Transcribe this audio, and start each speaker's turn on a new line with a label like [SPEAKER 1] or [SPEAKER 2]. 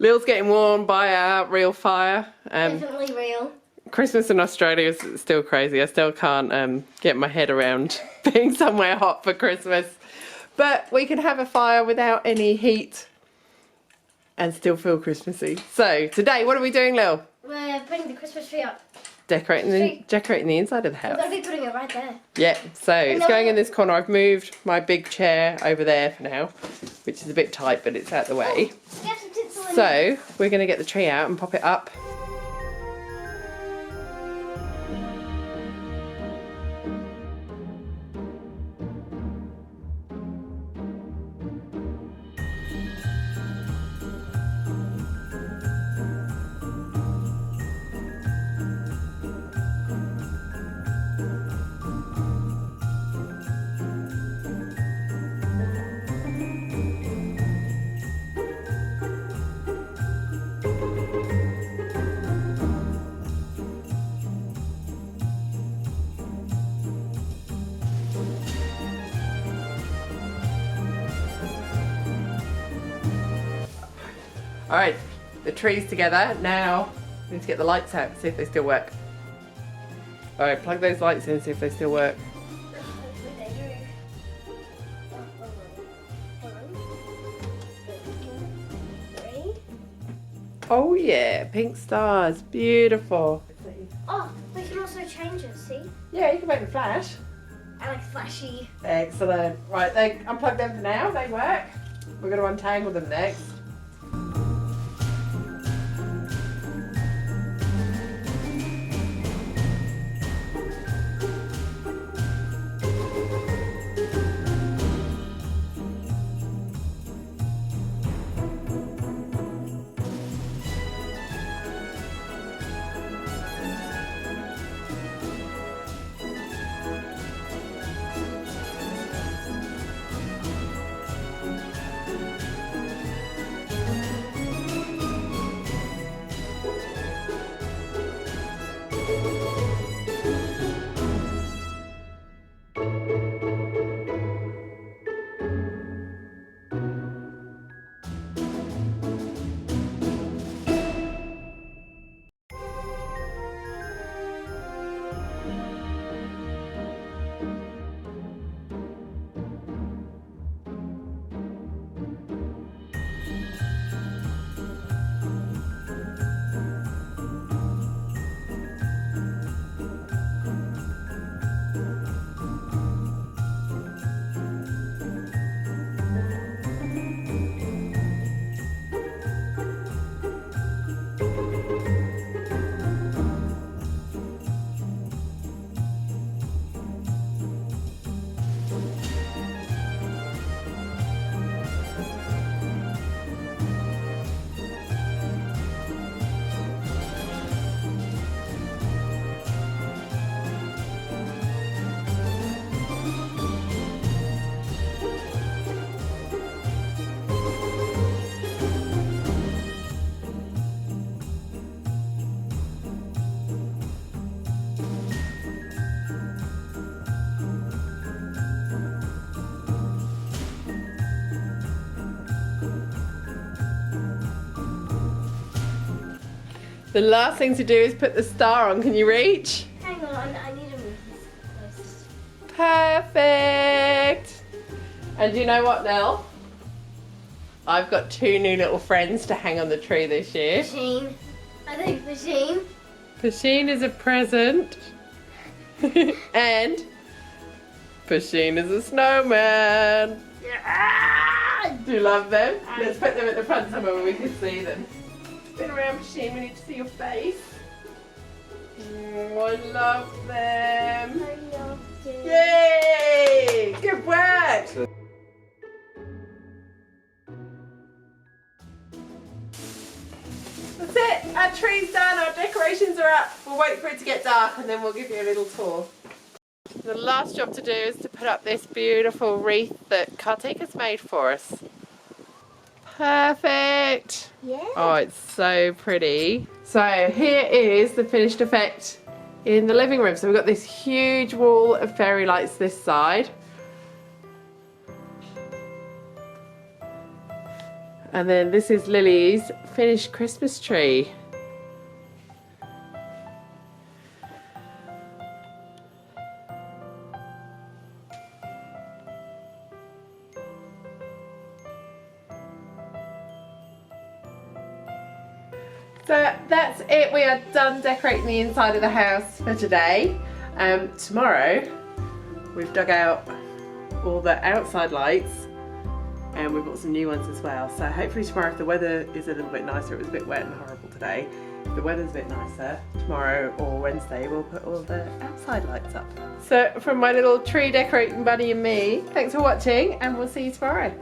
[SPEAKER 1] Lil's getting warmed by our real fire.
[SPEAKER 2] Definitely real.
[SPEAKER 1] Christmas in Australia is still crazy. I still can't get my head around being somewhere hot for Christmas. But we can have a fire without any heat and still feel Christmassy. So today, what are we doing, Lil?
[SPEAKER 2] We're putting the Christmas tree up.
[SPEAKER 1] Decorating the inside of the house.
[SPEAKER 2] We're going to be putting it right there.
[SPEAKER 1] Yeah, so it's going in this corner. I've moved my big chair over there for now, which is a bit tight, but it's out the way.
[SPEAKER 2] We have some tinsel in
[SPEAKER 1] So we're going to get the tree out and pop it up. Alright, the tree's together. Now, we need to get the lights out and see if they still work. Alright, plug those lights in and see if they still work. Oh yeah, pink stars, beautiful.
[SPEAKER 2] Oh, we can also change it, see?
[SPEAKER 1] Yeah, you can make them flash.
[SPEAKER 2] I like flashy.
[SPEAKER 1] Excellent. Right, they unplug them for now, they work. We're going to untangle them next. The last thing to do is put the star on. Can you reach?
[SPEAKER 2] Hang on, I need to move this close.
[SPEAKER 1] Perfect. And you know what, Nell? I've got 2 new little friends to hang on the tree this year.
[SPEAKER 2] Machine. I think machine.
[SPEAKER 1] Pasheen is a present. And Pasheen is a snowman. Do you love them? Let's put them at the front somewhere where we can see them. Spin around, Pasheen, we need to see your face. Oh, I love them.
[SPEAKER 2] I love it.
[SPEAKER 1] Yay! Good work! That's it, our tree's done, our decorations are up. We'll wait for it to get dark and then we'll give you a little tour. The last job to do is to put up this beautiful wreath that Kartik has made for us. Perfect!
[SPEAKER 2] Yeah.
[SPEAKER 1] Oh, it's so pretty. So here is the finished effect in the living room. So we've got this huge wall of fairy lights this side. And then this is Lily's finished Christmas tree. So that's it, we are done decorating the inside of the house for today. Tomorrow we've dug out all the outside lights and we've got some new ones as well. So hopefully tomorrow, if the weather is a little bit nicer, it was a bit wet and horrible today, if the weather's a bit nicer, tomorrow or Wednesday we'll put all the outside lights up. So from my little tree decorating buddy and me, thanks for watching and we'll see you tomorrow.